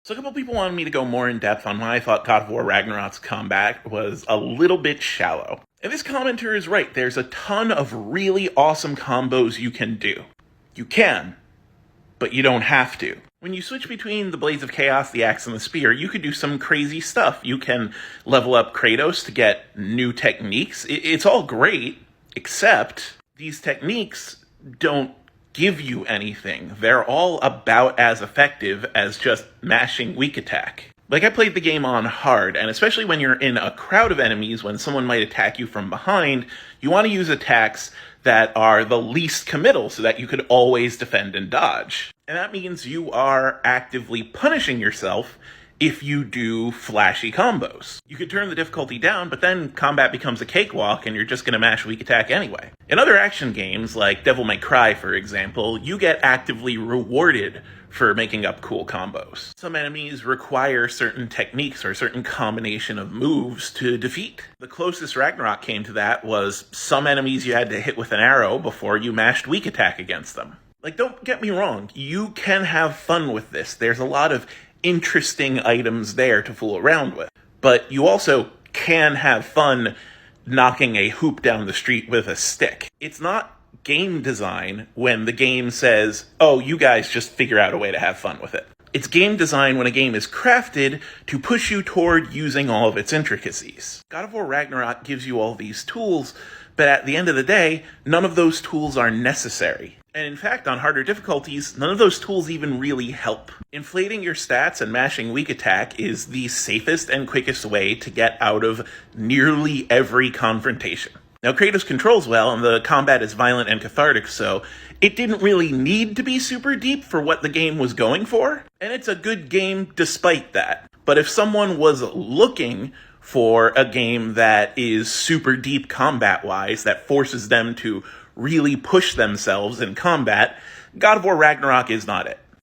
So a couple people wanted me to go more in depth on why I thought God of War Ragnarok's combat was a little bit shallow. And this commenter is right. There's a ton of really awesome combos you can do. You can, but you don't have to. When you switch between the Blades of Chaos, the Axe, and the Spear, you could do some crazy stuff. You can level up Kratos to get new techniques. It's all great, except these techniques don't give you anything. They're all about as effective as just mashing weak attack. Like, I played the game on hard, and especially when you're in a crowd of enemies, when someone might attack you from behind, you want to use attacks that are the least committal so that you could always defend and dodge. And that means you are actively punishing yourself if you do flashy combos. You could turn the difficulty down, but then combat becomes a cakewalk and you're just going to mash weak attack anyway. In other action games, like Devil May Cry, for example, you get actively rewarded for making up cool combos. Some enemies require certain techniques or a certain combination of moves to defeat. The closest Ragnarok came to that was some enemies you had to hit with an arrow before you mashed weak attack against them. Like, don't get me wrong, you can have fun with this. There's a lot of interesting items there to fool around with. But you also can have fun knocking a hoop down the street with a stick. It's not game design when the game says, oh, you guys just figure out a way to have fun with it. It's game design when a game is crafted to push you toward using all of its intricacies. God of War Ragnarok gives you all these tools, but at the end of the day, none of those tools are necessary. And in fact, on harder difficulties, none of those tools even really help. Inflating your stats and mashing weak attack is the safest and quickest way to get out of nearly every confrontation. Now, Kratos controls well, and the combat is violent and cathartic, so it didn't really need to be super deep for what the game was going for, and it's a good game despite that. But if someone was looking for a game that is super deep combat-wise, that forces them to really push themselves in combat, God of War Ragnarok is not it.